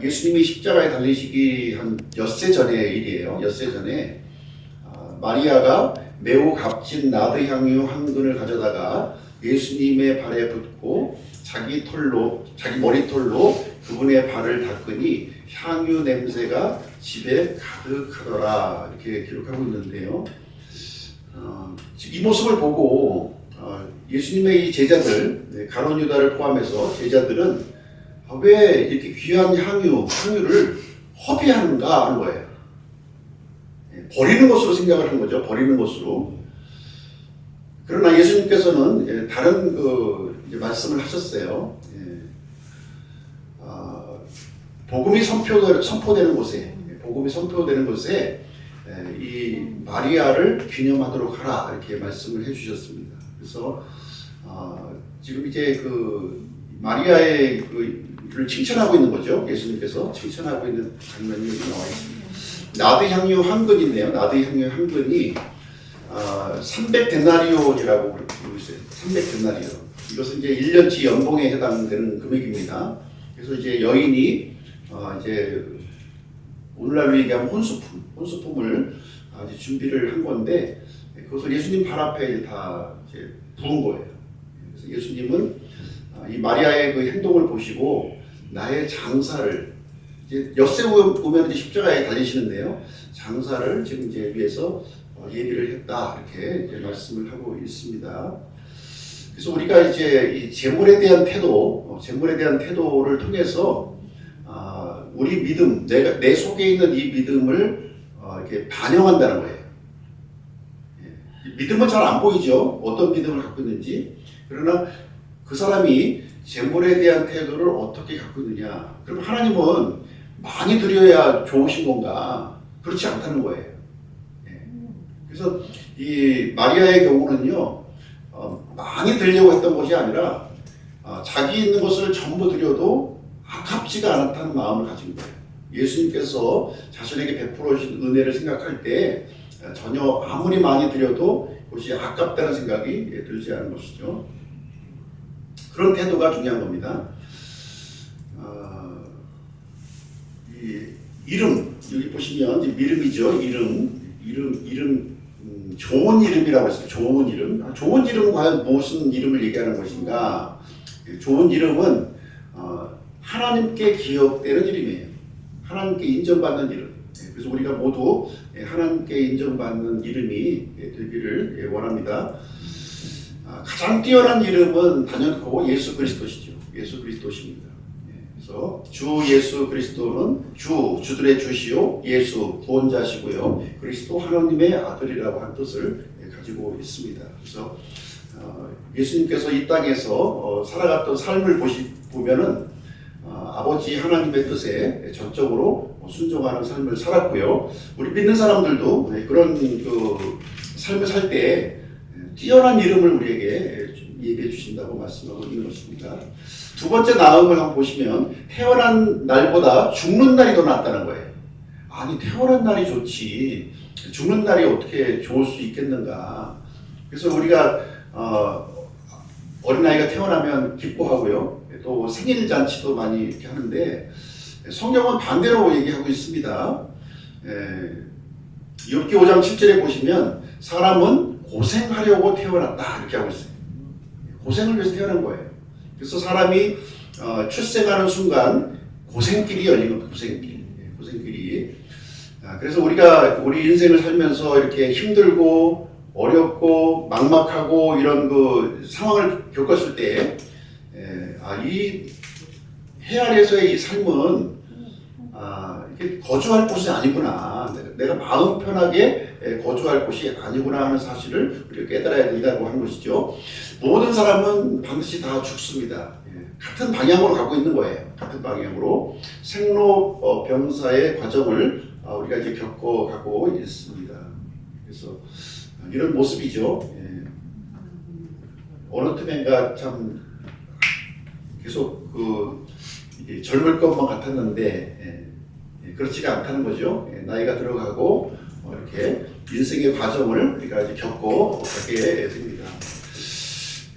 예수님이 십자가에 달리시기 한 엿새 전의 일이에요. 엿새 전에 마리아가 매우 값진 나드 향유 한 근을 가져다가 예수님의 발에 붓고 자기 머리털로 그분의 발을 닦으니 향유 냄새가 집에 가득하더라, 이렇게 기록하고 있는데요. 이 모습을 보고 예수님의 이 제자들, 가룟 유다를 포함해서 제자들은 왜 이렇게 귀한 향유를 허비하는가 하는 거예요. 버리는 것으로 생각을 한 거죠. 버리는 것으로. 그러나 예수님께서는 다른 말씀을 하셨어요. 복음이 선포되는 곳에 이 마리아를 기념하도록 하라, 이렇게 말씀을 해주셨습니다. 그래서 지금 이제 마리아의 를 칭찬하고 있는 거죠. 예수님께서 칭찬하고 있는 장면이 나와 있습니다. 나드 향유 한 근인데요. 나드 향유 한 근이 300데나리온이라고 부르고 있어요. 300데나리온. 이것은 이제 1년치 연봉에 해당되는 금액입니다. 그래서 이제 여인이 이제 오늘날로 얘기하면 혼수품을 이제 준비를 한 건데, 그것을 예수님 발 앞에 다 이제 부은 거예요. 그래서 예수님은 이 마리아의 그 행동을 보시고 나의 장사를, 이제 엿새 오면 이제 십자가에 달리시는데요. 장사를 지금 이제 위해서 예비를 했다, 이렇게 이제 말씀을 하고 있습니다. 그래서 우리가 이제 이 재물에 대한 태도를 통해서 우리 믿음, 내 속에 있는 이 믿음을 이렇게 반영한다는 거예요. 믿음은 잘 안 보이죠. 어떤 믿음을 갖고 있는지. 그러나 그 사람이 재물에 대한 태도를 어떻게 갖고 있느냐. 그럼 하나님은 많이 드려야 좋으신 건가? 그렇지 않다는 거예요. 그래서 이 마리아의 경우는요, 많이 드리려고 했던 것이 아니라 자기 있는 것을 전부 드려도 아깝지가 않다는 마음을 가진 거예요. 예수님께서 자신에게 베풀어 주신 은혜를 생각할 때 전혀 아무리 많이 드려도 그것이 아깝다는 생각이 들지 않은 것이죠. 그런 태도가 중요한 겁니다. 이 이름, 여기 보시면 이제 이름이죠. 이름, 좋은 이름이라고 했어요. 좋은 이름. 좋은 이름은 과연 무슨 이름을 얘기하는 것인가? 좋은 이름은 하나님께 기억되는 이름이에요. 하나님께 인정받는 이름. 그래서 우리가 모두 하나님께 인정받는 이름이 되기를 원합니다. 가장 뛰어난 이름은 단연코 예수 그리스도시죠. 예수 그리스도십니다. 그래서 주 예수 그리스도는 주들의 주시요, 예수 구원자시고요, 그리스도 하나님의 아들이라고 한 뜻을 가지고 있습니다. 그래서 예수님께서 이 땅에서 살아갔던 삶을 보면은 아버지 하나님의 뜻에 전적으로 순종하는 삶을 살았고요. 우리 믿는 사람들도 그런 삶을 살 때 뛰어난 이름을 우리에게 얘기해 주신다고 말씀하고 있는 것입니다. 두 번째 나음을 한번 보시면 태어난 날보다 죽는 날이 더 낫다는 거예요. 아니, 태어난 날이 좋지 죽는 날이 어떻게 좋을 수 있겠는가. 그래서 우리가 어린아이가 태어나면 기뻐하고요. 또 생일잔치도 많이 이렇게 하는데 성경은 반대로 얘기하고 있습니다. 욥기 5장 7절에 보시면 사람은 고생하려고 태어났다, 이렇게 하고 있어요. 고생을 위해서 태어난 거예요. 그래서 사람이 출생하는 순간 고생길이 열린 겁니다. 고생길이. 그래서 우리가 우리 인생을 살면서 이렇게 힘들고 어렵고 막막하고 이런 상황을 겪었을 때, 이 해 아래서의 이 삶은 이렇게 거주할 곳이 아니구나. 내가 마음 편하게 거주할 곳이 아니구나 하는 사실을 우리가 깨달아야 된다고 하는 것이죠. 모든 사람은 반드시 다 죽습니다. 같은 방향으로 가고 있는 거예요. 같은 방향으로 생로병사의 과정을 우리가 이제 겪어가고 있습니다. 그래서 이런 모습이죠. 어느 틈엔가 참 계속 젊을 것만 같았는데 그렇지가 않다는 거죠. 나이가 들어가고 이렇게 인생의 과정을 우리가 이제 겪어가게 됩니다.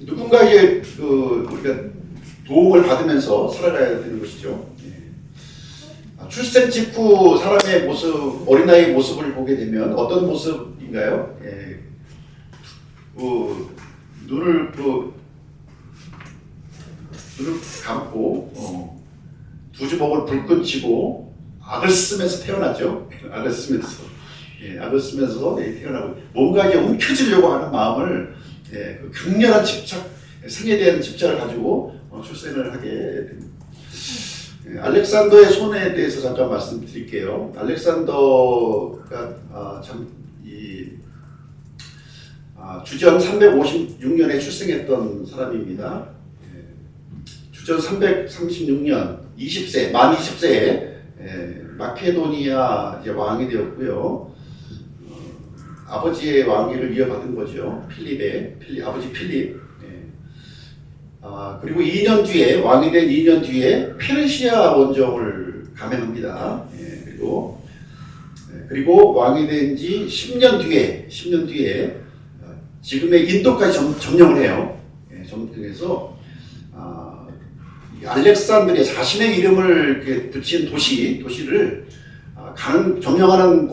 누군가에게 우리가 도움을 받으면서 살아가야 되는 것이죠. 출생 직후 사람의 모습, 어린아이의 모습을 보게 되면 어떤 모습인가요? 예. 눈을 감고 두 주먹을 불끈 쥐고 악을 쓰면서 태어나죠. 악을 쓰면서. 예, 악을 쓰면서 태어나고 뭔가 이제 움켜쥐려고 하는 마음을 그 강렬한 집착, 생에 대한 집착을 가지고 출생을 하게 됩니다. 예, 알렉산더의 손에 대해서 잠깐 말씀드릴게요. 알렉산더가 주전 356년에 출생했던 사람입니다. 예, 주전 336년 20세, 만 20세에 마케도니아 이제 왕이 되었고요. 아버지의 왕위를 이어받은 거죠. 아버지 필립. 그리고 2년 뒤에, 왕이 된 2년 뒤에 페르시아 원정을 감행합니다. 그리고 왕이 된 지 10년 뒤에 지금의 인도까지 점령을 해요. 점령해서 알렉산드리아, 자신의 이름을 이렇게 붙인 도시를 점령하는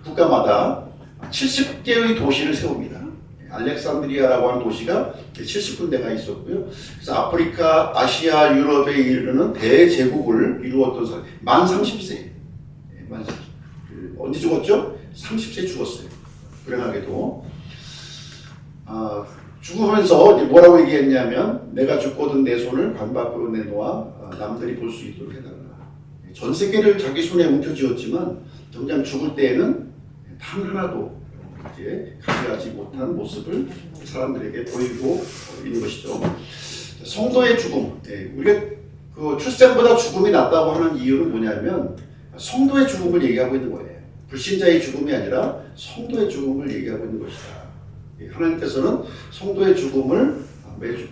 국가마다 70개의 도시를 세웁니다. 알렉산드리아라고 하는 도시가 70군데가 있었고요. 그래서 아프리카, 아시아, 유럽에 이르는 대제국을 이루었던 사람, 만 30세. 언제 죽었죠? 30세 죽었어요. 불행하게도. 죽으면서 뭐라고 얘기했냐면, 내가 죽거든 내 손을 관 밖으로 내놓아 남들이 볼 수 있도록 해달라. 전 세계를 자기 손에 움켜쥐었지만 정작 죽을 때에는 단 하나도 이제 가져가지 못한 모습을 사람들에게 보이고 있는 것이죠. 성도의 죽음. 우리가 그 출생보다 죽음이 낫다고 하는 이유는 뭐냐면 성도의 죽음을 얘기하고 있는 거예요. 불신자의 죽음이 아니라 성도의 죽음을 얘기하고 있는 것이다. 하나님께서는 성도의 죽음을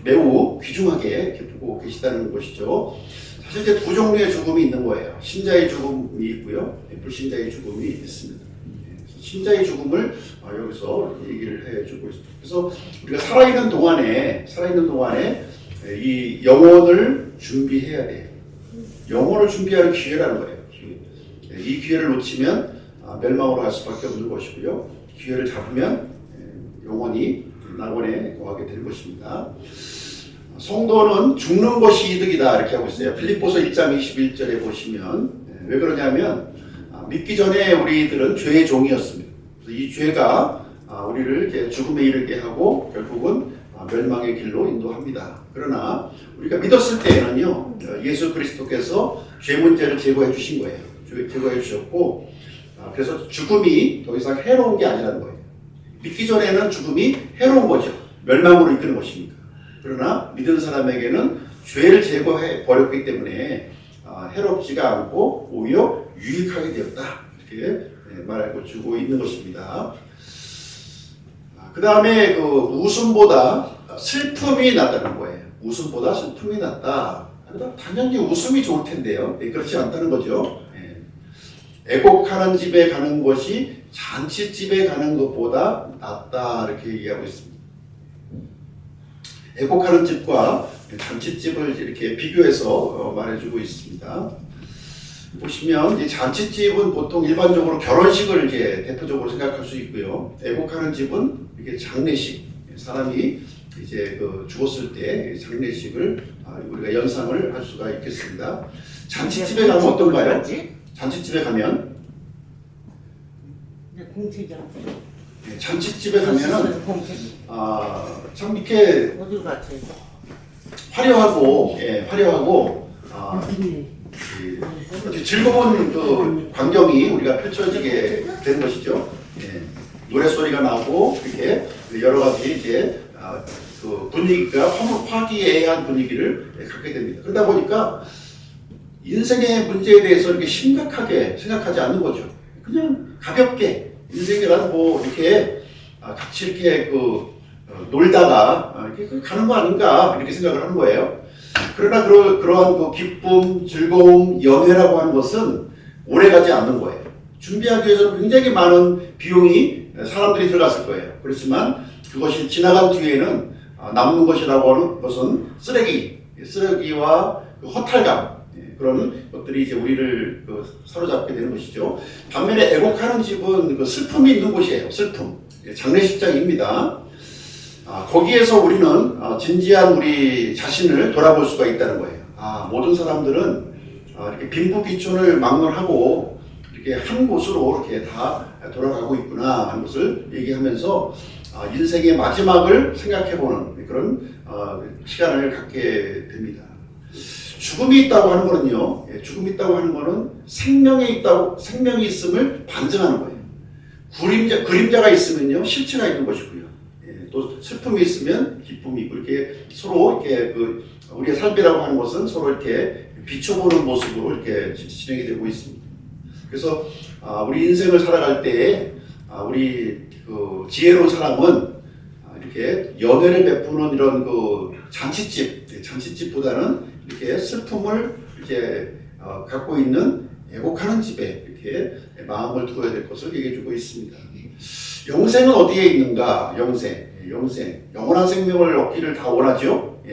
매우 귀중하게 두고 계시다는 것이죠. 사실 이제 두 종류의 죽음이 있는 거예요. 신자의 죽음이 있고요, 불신자의 죽음이 있습니다. 신자의 죽음을 여기서 얘기를 해주고 있습니다. 그래서 우리가 살아있는 동안에 이 영혼을 준비해야 돼요. 영혼을 준비하는 기회라는 거예요. 이 기회를 놓치면 멸망으로 갈 수밖에 없는 것이고요. 기회를 잡으면 영원히 낙원에 거하게 될 것입니다. 성도는 죽는 것이 이득이다 이렇게 하고 있어요. 빌립보서 1장 21절에 보시면 왜 그러냐면 믿기 전에 우리들은 죄의 종이었습니다. 이 죄가 우리를 이제 죽음에 이르게 하고 결국은 멸망의 길로 인도합니다. 그러나 우리가 믿었을 때에는요, 예수 그리스도께서 죄 문제를 제거해 주신 거예요. 제거해 주셨고, 그래서 죽음이 더 이상 해로운 게 아니라는 거예요. 믿기 전에는 죽음이 해로운 거죠. 멸망으로 이끄는 것이니까. 그러나 믿은 사람에게는 죄를 제거해 버렸기 때문에 해롭지가 않고 오히려 유익하게 되었다. 이렇게 말하고 주고 있는 것입니다. 그 다음에 그 웃음보다 슬픔이 낫다는 거예요. 웃음보다 슬픔이 낫다. 당연히 웃음이 좋을 텐데요. 그렇지 않다는 거죠. 애곡하는 집에 가는 것이 잔치집에 가는 것보다 낫다 이렇게 얘기하고 있습니다. 애곡하는 집과 잔치집을 이렇게 비교해서 말해주고 있습니다. 보시면 이 잔치집은 보통 일반적으로 결혼식을 이제 대표적으로 생각할 수 있고요. 애곡하는 집은 이게 장례식, 사람이 이제 그 죽었을 때 장례식을 우리가 연상을 할 수가 있겠습니다. 잔치집에 가면 어떤가요? 잔치집에 가면 공채장. 잔치집에 가면은 참 이렇게 화려하고 즐거운 그 광경이 우리가 펼쳐지게 되는 것이죠. 노래 소리가 나고 이렇게 여러 가지 이제 그 분위기가 화기애애한 분위기를 갖게 됩니다. 그러다 보니까 인생의 문제에 대해서 이렇게 심각하게 생각하지 않는 거죠. 그냥 가볍게 인생이란 뭐 이렇게 같이 이렇게 놀다가 이렇게 가는 거 아닌가 이렇게 생각을 하는 거예요. 그러나 그러한 그 기쁨, 즐거움, 연회라고 하는 것은 오래가지 않는 거예요. 준비하기 위해서는 굉장히 많은 비용이 사람들이 들어갔을 거예요. 그렇지만 그것이 지나간 뒤에는 남는 것이라고 하는 것은 쓰레기와 그 허탈감, 그런 것들이 이제 우리를 사로잡게 되는 것이죠. 반면에 애곡하는 집은 그 슬픔이 있는 곳이에요. 슬픔. 장례식장입니다. 거기에서 우리는 진지한 우리 자신을 돌아볼 수가 있다는 거예요. 모든 사람들은 이렇게 빈부귀촌을 막론하고 이렇게 한 곳으로 이렇게 다 돌아가고 있구나 하는 것을 얘기하면서 인생의 마지막을 생각해보는 그런 시간을 갖게 됩니다. 죽음이 있다고 하는 거는요, 죽음이 있다고 하는 거는 생명이 있음을 반증하는 거예요. 그림자가 있으면요, 실체가 있는 것이고요. 또 슬픔이 있으면 기쁨이 있고, 이렇게 서로 이렇게 우리의 삶이라고 하는 것은 서로 이렇게 비춰보는 모습으로 이렇게 진행이 되고 있습니다. 그래서 우리 인생을 살아갈 때에 우리 지혜로운 사람은 이렇게 연회를 베푸는 이런 잔치집보다는 이렇게 슬픔을 이렇게 갖고 있는 애곡하는 집에 이렇게 마음을 두어야 될 것을 얘기해주고 있습니다. 영생은 어디에 있는가? 영생. 영원한 생명을 얻기를 다 원하죠.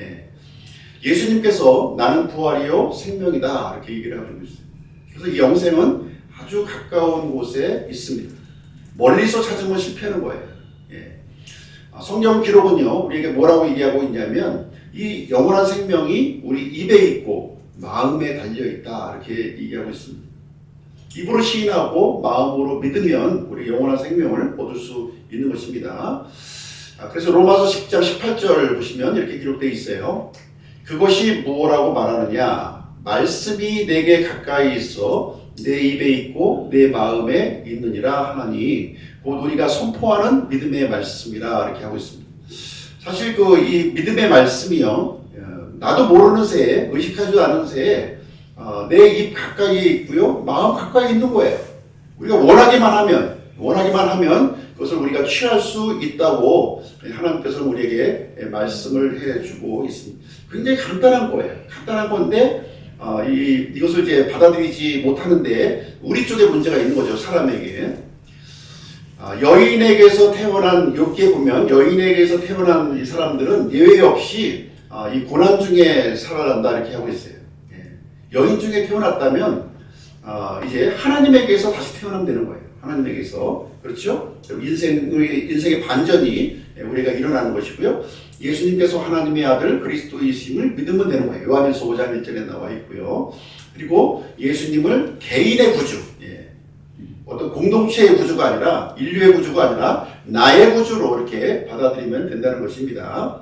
예수님께서 나는 부활이요 생명이다 이렇게 얘기를 하고 있어요. 그래서 이 영생은 아주 가까운 곳에 있습니다. 멀리서 찾으면 실패하는 거예요. 성경 기록은요, 우리에게 뭐라고 얘기하고 있냐면, 이 영원한 생명이 우리 입에 있고 마음에 달려있다 이렇게 얘기하고 있습니다. 입으로 시인하고 마음으로 믿으면 우리 영원한 생명을 얻을 수 있는 것입니다. 그래서 로마서 10장 18절 보시면 이렇게 기록되어 있어요. 그것이 무엇라고 말하느냐? 말씀이 내게 가까이 있어 내 입에 있고 내 마음에 있느니라 하나니 곧 우리가 선포하는 믿음의 말씀이라 이렇게 하고 있습니다. 사실 이 믿음의 말씀이요, 나도 모르는 새에, 의식하지도 않은 새에 내 입 가까이 있고요, 마음 가까이 있는 거예요. 우리가 원하기만 하면 그것을 우리가 취할 수 있다고 하나님께서 우리에게 말씀을 해주고 있습니다. 굉장히 간단한 거예요. 간단한 건데 이것을 이제 받아들이지 못하는데 우리 쪽에 문제가 있는 거죠. 사람에게. 여인에게서 태어난, 욥기에 보면 여인에게서 태어난 이 사람들은 예외 없이 이 고난 중에 살아간다 이렇게 하고 있어요. 여인 중에 태어났다면 이제 하나님에게서 다시 태어나면 되는 거예요. 하나님에게서. 그렇죠? 인생의 반전이 우리가 일어나는 것이고요. 예수님께서 하나님의 아들 그리스도이심을 믿으면 되는 거예요. 요한일서 5장 1절에 나와 있고요. 그리고 예수님을 개인의 구주, 어떤 공동체의 구주가 아니라, 인류의 구주가 아니라 나의 구주로 이렇게 받아들이면 된다는 것입니다.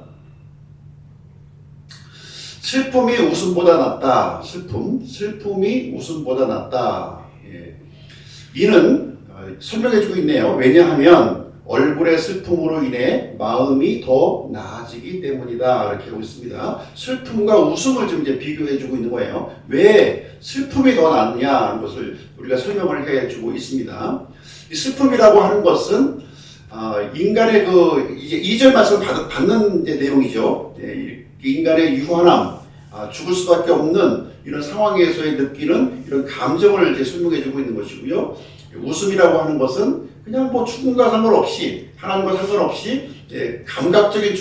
슬픔이 웃음보다 낫다. 슬픔이 웃음보다 낫다. 이는 설명해주고 있네요. 왜냐하면 얼굴의 슬픔으로 인해 마음이 더 나아지기 때문이다. 이렇게 하고 있습니다. 슬픔과 웃음을 좀 이제 비교해주고 있는 거예요. 왜 슬픔이 더 낫냐 하는 것을 우리가 설명을 해주고 있습니다. 이 슬픔이라고 하는 것은 인간의 이제 2절 말씀을 받는 이제 내용이죠. 인간의 유한함, 죽을 수밖에 없는 이런 상황에서의 느끼는 이런 감정을 이제 설명해주고 있는 것이고요. 웃음이라고 하는 것은 그냥 죽음과 상관없이, 하나님과 상관없이 감각적인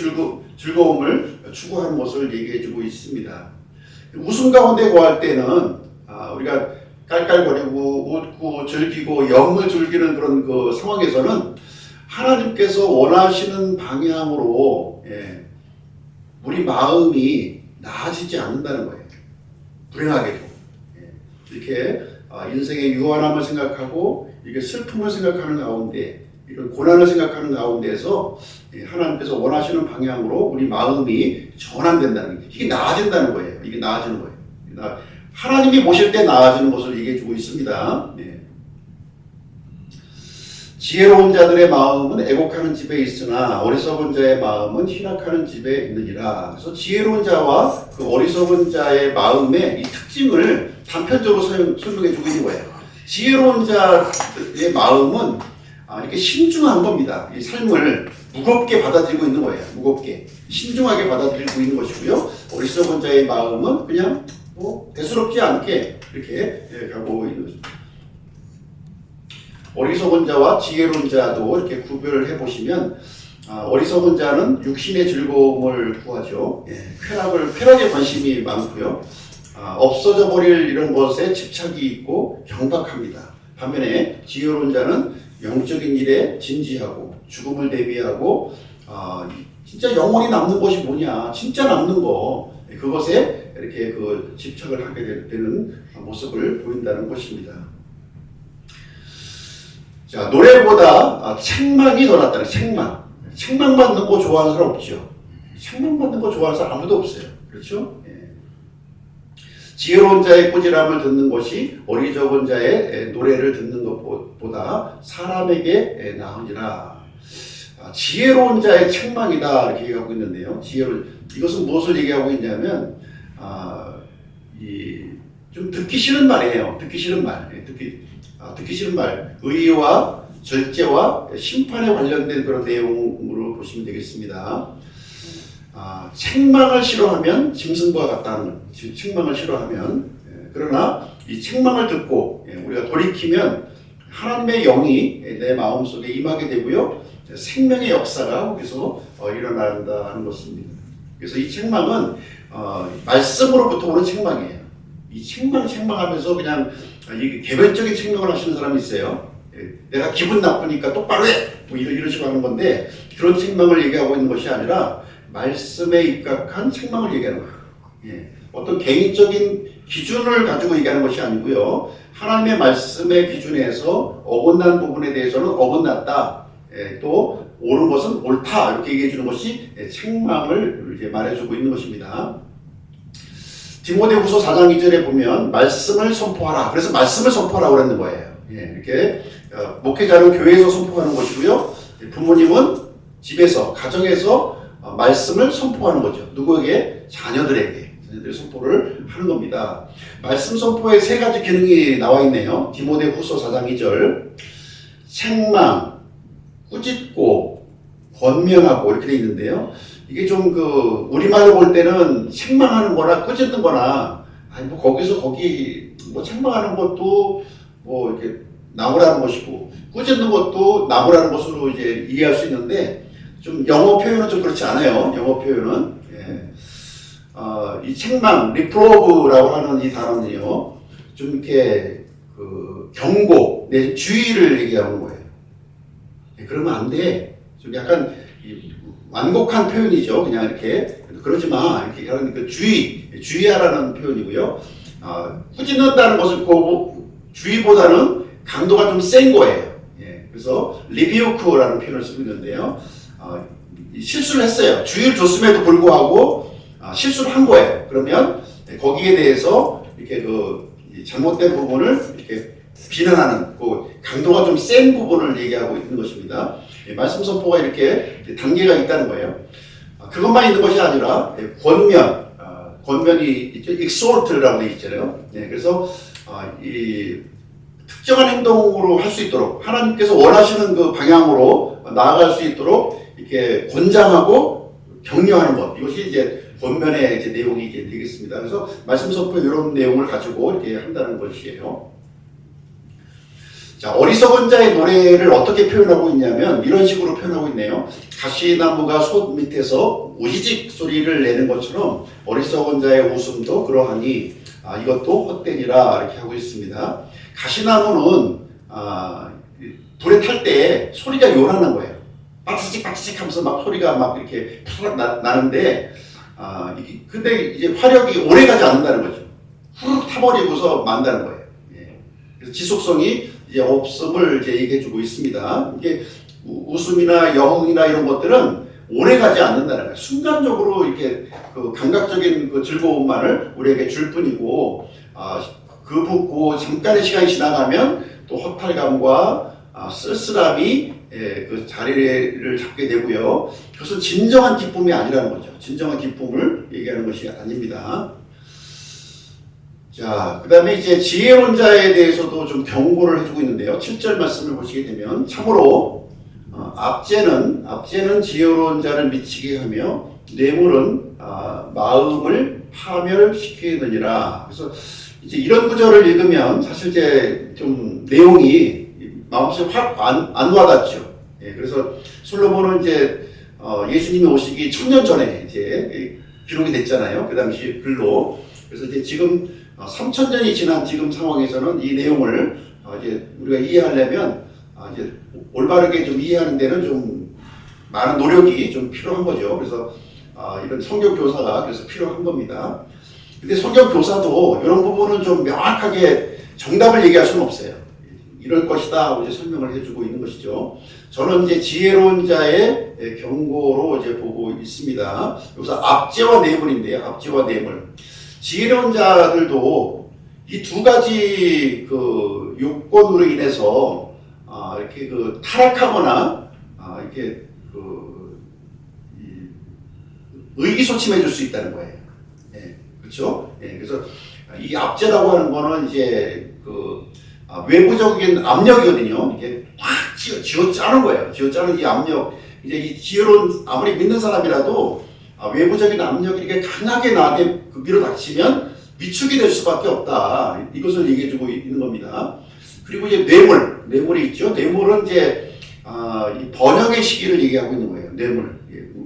즐거움을 추구하는 것을 얘기해주고 있습니다. 웃음 가운데 거할 때는 우리가 깔깔거리고 웃고 즐기고 영을 즐기는 그런 상황에서는 하나님께서 원하시는 방향으로 우리 마음이 나아지지 않는다는 거예요. 불행하게도. 이렇게 인생의 유한함을 생각하고 이게 슬픔을 생각하는 가운데, 이런 고난을 생각하는 가운데에서 하나님께서 원하시는 방향으로 우리 마음이 전환된다는 게, 이게 나아진다는 거예요. 이게 나아지는 거예요. 하나님이 보실 때 나아지는 것을 얘기해주고 있습니다. 지혜로운 자들의 마음은 애곡하는 집에 있으나 어리석은 자의 마음은 희락하는 집에 있느니라. 그래서 지혜로운 자와 그 어리석은 자의 마음의 이 특징을 단편적으로 설명해주고 있는 거예요. 지혜로운 자의 마음은 이렇게 신중한 겁니다. 이 삶을 무겁게 받아들이고 있는 거예요. 무겁게, 신중하게 받아들이고 있는 것이고요. 어리석은 자의 마음은 그냥 대수롭지 않게 이렇게 가고 있는 것입니다. 어리석은 자와 지혜로운 자도 이렇게 구별을 해보시면, 어리석은 자는 육신의 즐거움을 구하죠. 쾌락에 관심이 많고요. 없어져 버릴 이런 것에 집착이 있고 경박합니다. 반면에 지혜로운 자는 영적인 일에 진지하고 죽음을 대비하고 진짜 영원히 남는 것이 뭐냐, 진짜 남는 거, 그것에 이렇게 그 집착을 하게 되는 모습을 보인다는 것입니다. 자, 노래보다 책망이 더 낫다는 책망. 책망받는 거 좋아하는 사람 없죠. 책망받는 거 좋아하는 사람 아무도 없어요. 그렇죠? 예. 지혜로운 자의 꾸지람을 듣는 것이 어리석은 자의 노래를 듣는 것보다 사람에게 나으니라. 지혜로운 자의 책망이다 이렇게 얘기하고 있는데요. 이것은 무엇을 얘기하고 있냐면 좀 듣기 싫은 말이에요. 듣기 싫은 말. 듣기 싫은 말. 의와 절제와 심판에 관련된 그런 내용으로 보시면 되겠습니다. 책망을 싫어하면 짐승과 같다는, 책망을 싫어하면, 그러나 이 책망을 듣고 우리가 돌이키면 하나님의 영이 내 마음속에 임하게 되고요, 생명의 역사가 거기서 일어난다는 것입니다. 그래서 이 책망은 말씀으로부터 오는 책망이에요. 이 책망하면서 그냥 개별적인 책망을 하시는 사람이 있어요. 내가 기분 나쁘니까 똑바로 해! 뭐 이런 식으로 하는 건데, 그런 책망을 얘기하고 있는 것이 아니라 말씀에 입각한 책망을 얘기하는 거예요. 예. 어떤 개인적인 기준을 가지고 얘기하는 것이 아니고요, 하나님의 말씀의 기준에서 어긋난 부분에 대해서는 어긋났다, 또 옳은 것은 옳다 이렇게 얘기해 주는 것이 책망을 이렇게 말해주고 있는 것입니다. 디모데후서 4장 2절에 보면 말씀을 선포하라. 그래서 말씀을 선포하라고 그랬는 거예요. 이렇게 목회자는 교회에서 선포하는 것이고요, 부모님은 집에서, 가정에서 말씀을 선포하는 거죠. 누구에게? 자녀들에게 선포를 하는 겁니다. 말씀 선포에 세 가지 기능이 나와 있네요. 디모데후서 4장 2절, 책망, 꾸짖고, 권면하고 이렇게 돼 있는데요. 이게 좀 우리말로 볼 때는 책망하는 거나 꾸짖는 거나, 뭐 거기서 거기, 뭐 책망하는 것도 뭐 이렇게 나무라는 것이고, 꾸짖는 것도 나무라는 것으로 이제 이해할 수 있는데, 좀 영어 표현은 좀 그렇지 않아요. 영어 표현은. 이 책망, 리프로브라고 하는 이 단어는요, 좀 이렇게 경고, 내 주의를 얘기하는 거예요. 그러면 안 돼. 좀 약간 완곡한 표현이죠. 그냥 이렇게 그러지 마. 이렇게 하는 주의하라는 표현이고요. 꾸짖는다는 것은 주의보다는 강도가 좀 센 거예요. 그래서 리비우크라는 표현을 쓰고 있는데요. 실수를 했어요. 주의를 줬음에도 불구하고 실수를 한 거예요. 그러면 거기에 대해서 이렇게 잘못된 부분을 이렇게 비난하는 강도가 좀 센 부분을 얘기하고 있는 것입니다. 말씀 선포가 이렇게 단계가 있다는 거예요. 그것만 있는 것이 아니라 권면이 있죠. exhort라고 되어 있잖아요. 그래서 이 특정한 행동으로 할 수 있도록 하나님께서 원하시는 그 방향으로 나아갈 수 있도록 이렇게 권장하고 격려하는 것, 이것이 이제 권면의 이제 내용이 되겠습니다. 그래서 말씀 선포 이런 내용을 가지고 이렇게 한다는 것이에요. 자, 어리석은 자의 노래를 어떻게 표현하고 있냐면 이런 식으로 표현하고 있네요. 가시나무가 솥 밑에서 우지직 소리를 내는 것처럼 어리석은 자의 웃음도 그러하니 이것도 헛되니라 이렇게 하고 있습니다. 가시나무는 불에 탈 때 소리가 요란한 거예요. 빠치직 하면서 막 소리가 막 이렇게 나는데 근데 이제 화력이 오래 가지 않는다는 거죠. 후룩 타버리고서 만다는 거예요. 그래서 지속성이 이제 없음을 이제 얘기해주고 있습니다. 이게 웃음이나 영흥이나 이런 것들은 오래 가지 않는다는 거예요. 순간적으로 이렇게 감각적인 즐거움만을 우리에게 줄 뿐이고, 그 잠깐의 시간이 지나가면 또 허탈감과 쓸쓸함이 그 자리를 잡게 되고요. 그것은 진정한 기쁨이 아니라는 거죠. 진정한 기쁨을 얘기하는 것이 아닙니다. 자, 그 다음에 이제 지혜로운 자에 대해서도 좀 경고를 해주고 있는데요. 7절 말씀을 보시게 되면, 참으로 압제는 지혜로운 자를 미치게 하며 뇌물은 마음을 파멸시키느니라. 그래서 이제 이런 구절을 읽으면 사실 이제 좀 내용이 마음속에 확 안 와닿죠. 그래서 솔로몬은 이제 예수님이 오시기 1000년 전에 이제 기록이 됐잖아요. 그 당시 글로. 그래서 이제 지금 3,000년이 지난 지금 상황에서는 이 내용을 이제 우리가 이해하려면 이제 올바르게 좀 이해하는 데는 좀 많은 노력이 좀 필요한 거죠. 그래서 이런 성경 교사가 그래서 필요한 겁니다. 근데 성경 교사도 이런 부분은 좀 명확하게 정답을 얘기할 수는 없어요. 이럴 것이다 하고 이제 설명을 해주고 있는 것이죠. 저는 이제 지혜로운 자의 경고로 이제 보고 있습니다. 여기서 압제와 뇌물인데요. 압제와 뇌물. 지혜로운 자들도 이 두 가지 그 요건으로 인해서 이렇게 그 타락하거나 이렇게 그 의기소침해 줄 수 있다는 거예요. 예, 그렇죠? 예, 그래서 이 압제라고 하는 거는 이제 그 외부적인 압력이거든요. 이게 확 쥐어 짜는 거예요. 쥐어 짜는 이 압력. 이제 이 지혜로운 아무리 믿는 사람이라도 외부적인 압력이 이렇게 강하게 나게 그 밀어닥치면 위축이 될 수밖에 없다. 이것을 얘기해주고 있는 겁니다. 그리고 이제 뇌물이 있죠. 뇌물은 이제 이 번영의 시기를 얘기하고 있는 거예요. 뇌물.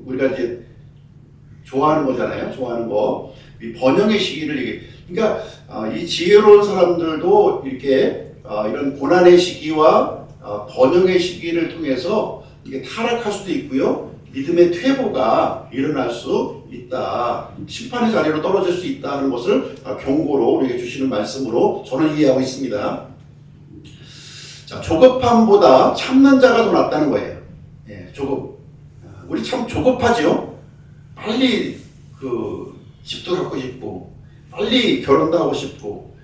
우리가 이제 좋아하는 거잖아요. 좋아하는 거. 이 번영의 시기를 얘기. 그러니까 이 지혜로운 사람들도 이렇게 이런 고난의 시기와 번영의 시기를 통해서 이게 타락할 수도 있고요. 믿음의 퇴보가 일어날 수 있다. 심판의 자리로 떨어질 수 있다 하는 것을 경고로 우리에게 주시는 말씀으로 저는 이해하고 있습니다. 자, 조급함보다 참는 자가 더 낫다는 거예요. 예, 우리 참 조급하죠? 빨리 그 집도 갖고 싶고, 빨리 결혼도 하고 싶고,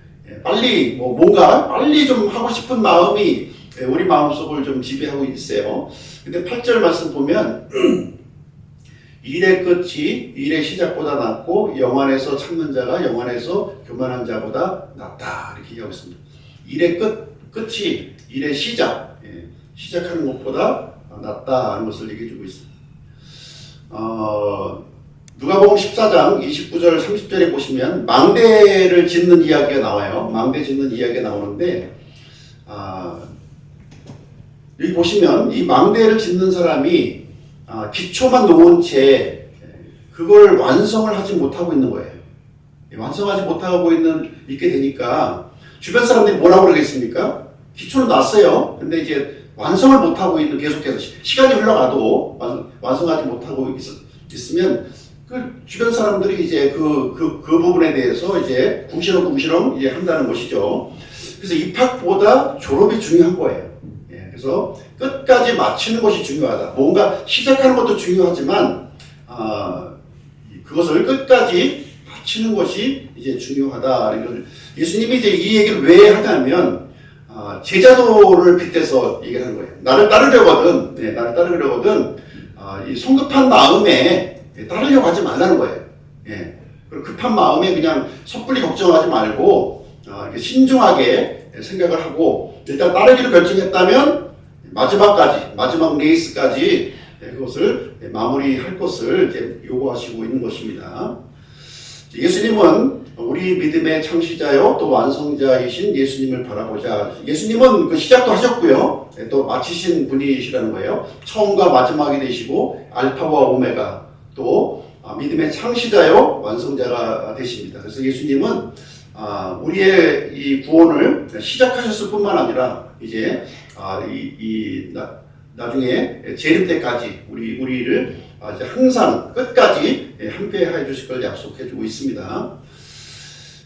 빨리 뭔가 빨리 좀 하고 싶은 마음이 우리 마음속을 좀 지배하고 있어요. 근데 8절 말씀 보면 일의 끝이 일의 시작보다 낫고 영안에서 참는 자가 영안에서 교만한 자보다 낫다 이렇게 얘기하고 있습니다. 일의 끝이 일의 시작하는 것보다 낫다는 것을 얘기해주고 있습니다. 누가복음 14장 29절 30절에 보시면 망대를 짓는 이야기가 나와요. 망대 짓는 이야기가 나오는데 여기 보시면 이 망대를 짓는 사람이 기초만 놓은 채 그걸 완성을 하지 못하고 있는 거예요. 완성하지 못하고 있게 되니까 주변 사람들이 뭐라고 그러겠습니까? 기초는 놨어요. 근데 이제 완성을 못하고 있는 계속해서 시간이 흘러가도 완성하지 못하고 있으면 그 주변 사람들이 이제 그 부분에 대해서 이제 궁시렁궁시렁 이제 한다는 것이죠. 그래서 입학보다 졸업이 중요한 거예요. 그래서 끝까지 마치는 것이 중요하다. 뭔가 시작하는 것도 중요하지만 그것을 끝까지 마치는 것이 이제 중요하다. 예수님이 이제 이 얘기를 왜 하냐면 제자도를 빗대서 얘기를 하는 거예요. 나를 따르려거든 이 성급한 마음에 따르려고 하지 말라는 거예요. 급한 마음에 그냥 섣불리 걱정하지 말고 이렇게 신중하게 생각을 하고 일단 따르기로 결정했다면 마지막 레이스까지 그것을 마무리할 것을 이제 요구하시고 있는 것입니다. 예수님은 우리 믿음의 창시자요 또 완성자이신 예수님을 바라보자. 예수님은 그 시작도 하셨고요 또 마치신 분이시라는 거예요. 처음과 마지막이 되시고 알파와 오메가 또 믿음의 창시자요 완성자가 되십니다. 그래서 예수님은 우리의 이 구원을 시작하셨을 뿐만 아니라 이제 나중에 재림 때까지 우리를 이제 항상 끝까지 함께 해주실 걸 약속해주고 있습니다.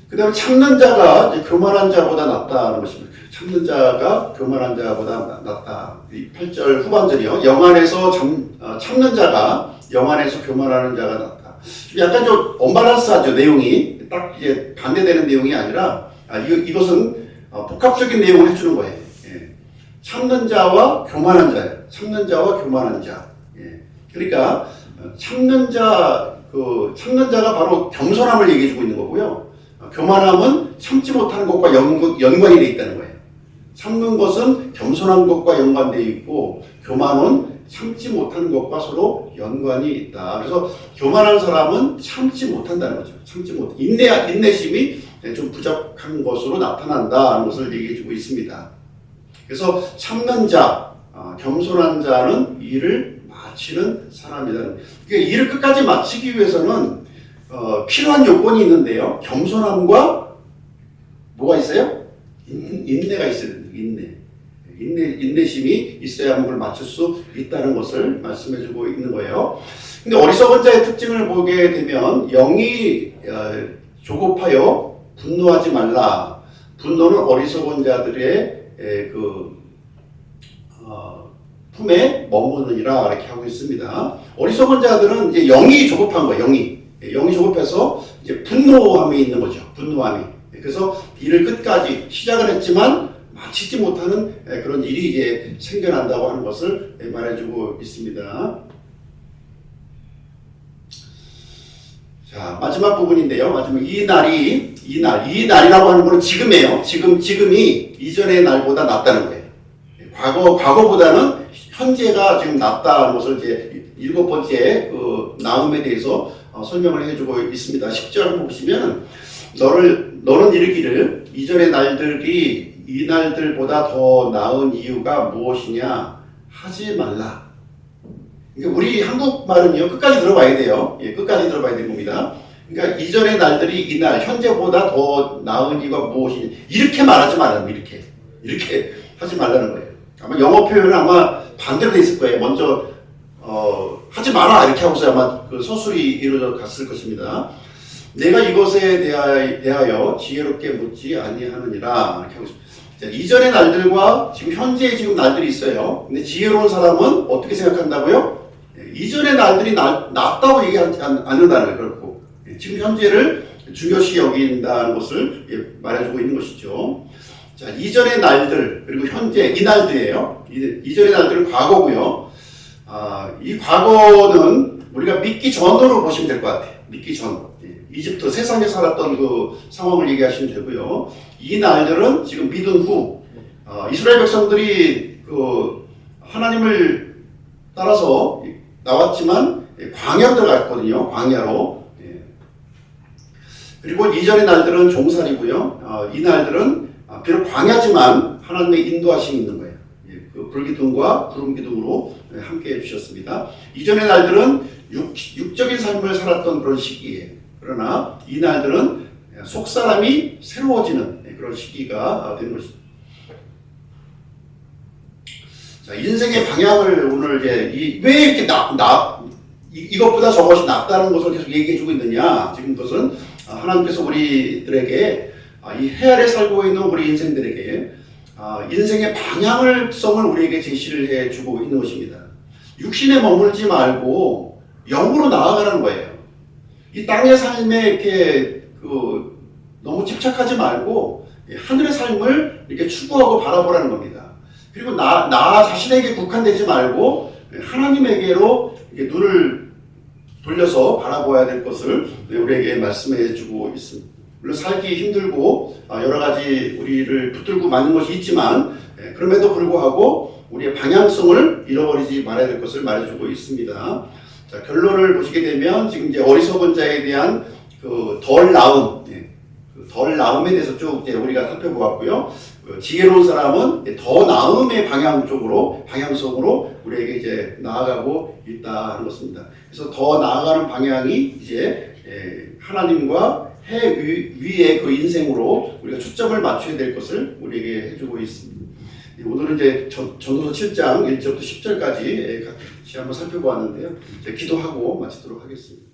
그 다음에 참는 자가 이제 교만한 자보다 낫다는 것입니다. 참는 자가 교만한 자보다 낫다. 이 8절 후반절이요. 영안에서 참는 자가 영안에서 교만하는 자가 낫다. 약간 좀 언밸런스하죠. 내용이 딱 이제 반대되는 내용이 아니라 이것은 복합적인 내용을 해주는 거예요. 참는 자와 교만한 자예요. 참는 자와 교만한 자. 그러니까 참는 자가 바로 겸손함을 얘기해주고 있는 거고요. 교만함은 참지 못하는 것과 연관이 되어 있다는 거예요. 참는 것은 겸손한 것과 연관되어 있고 교만은 참지 못하는 것과 서로 연관이 있다. 그래서 교만한 사람은 참지 못한다는 거죠. 인내심이 좀 부족한 것으로 나타난다는 것을 얘기해주고 있습니다. 그래서 참는 자, 겸손한 자는 일을 마치는 사람이다. 그러니까 일을 끝까지 마치기 위해서는 필요한 요건이 있는데요. 겸손함과 뭐가 있어요? 인내가 있어야 됩니다. 인내심이 있어야만 그걸 맞출 수 있다는 것을 말씀해주고 있는 거예요. 근데 어리석은 자의 특징을 보게 되면 영이 조급하여 분노하지 말라. 분노는 어리석은 자들의 품에 머무느니라 이렇게 하고 있습니다. 어리석은 자들은 이제 영이 조급한 거예요. 영이 조급해서 이제 분노함이 있는 거죠. 분노함이. 그래서 일을 끝까지 시작을 했지만 마치지 못하는 그런 일이 이제 생겨난다고 하는 것을 말해주고 있습니다. 자, 마지막 부분인데요. 마지막 이 날이라고 하는 것은 지금이에요. 지금이 이전의 날보다 낫다는 거예요. 과거보다는 현재가 지금 낫다는 것을 이제 7번째 그 나음에 대해서 설명을 해주고 있습니다. 10절 한번 보시면 너는 이르기를 이전의 날들이 이 날들보다 더 나은 이유가 무엇이냐 하지 말라. 그러니까 우리 한국말은요 끝까지 들어봐야 돼요. 끝까지 들어봐야 되는 겁니다. 그러니까 이전의 날들이 이 날 현재보다 더 나은 이유가 무엇이냐 이렇게 말하지 말라는 거예요. 이렇게 하지 말라는 거예요. 아마 영어 표현은 아마 반대로 돼 있을 거예요. 먼저 하지 마라 이렇게 하고서 아마 그 서술이 이루어져 갔을 것입니다. 내가 이것에 대하여 지혜롭게 묻지 아니하느니라 이렇게 하고 있습니다. 자, 이전의 날들과 지금 현재의 지금 날들이 있어요. 근데 지혜로운 사람은 어떻게 생각한다고요? 이전의 날들이 낫다고 얘기하지 않는다는 거예요. 그렇고 지금 현재를 중요시 여긴다는 것을 말해주고 있는 것이죠. 자, 이전의 날들 그리고 현재 이 날들이에요. 이전의 날들은 과거고요. 이 과거는 우리가 믿기 전으로 보시면 될 것 같아요. 믿기 전. 이집트 세상에 살았던 그 상황을 얘기하시면 되고요. 이 날들은 지금 믿은 후 이스라엘 백성들이 그 하나님을 따라서 나왔지만 광야로 들어갔거든요. 광야로. 그리고 이전의 날들은 종살이고요. 이 날들은 비록 광야지만 하나님의 인도하심이 있는 거예요. 그 불기둥과 구름기둥으로 함께 해주셨습니다. 이전의 날들은 육적인 삶을 살았던 그런 시기예요. 그러나 이 날들은 속사람이 새로워지는 그런 시기가 되는 것입니다. 자, 인생의 방향을 오늘 이제 왜 이렇게 이것보다 저것이 낫다는 것을 계속 얘기해주고 있느냐? 지금 그것은 하나님께서 우리들에게 이 해아래 살고 있는 우리 인생들에게 인생의 방향성을 우리에게 제시를 해주고 있는 것입니다. 육신에 머물지 말고 영으로 나아가라는 거예요. 이 땅의 삶에 이렇게 너무 집착하지 말고 하늘의 삶을 이렇게 추구하고 바라보라는 겁니다. 그리고 나 자신에게 국한되지 말고 하나님에게로 이렇게 눈을 돌려서 바라보아야 될 것을 우리에게 말씀해주고 있습니다. 물론 살기 힘들고 여러 가지 우리를 붙들고 맞는 것이 있지만 그럼에도 불구하고 우리의 방향성을 잃어버리지 말아야 될 것을 말해주고 있습니다. 자, 결론을 보시게 되면 지금 이제 어리석은 자에 대한 그 덜 나음, 그 덜 나음에 대해서 쭉 이제 우리가 살펴보았고요. 지혜로운 사람은 더 나음의 방향성으로 우리에게 이제 나아가고 있다는 것입니다. 그래서 더 나아가는 방향이 이제 하나님과 해 위의 그 인생으로 우리가 초점을 맞춰야 될 것을 우리에게 해주고 있습니다. 오늘은 이제 전도서 7장 1절부터 10절까지 같이 한번 살펴보았는데요. 이제 기도하고 마치도록 하겠습니다.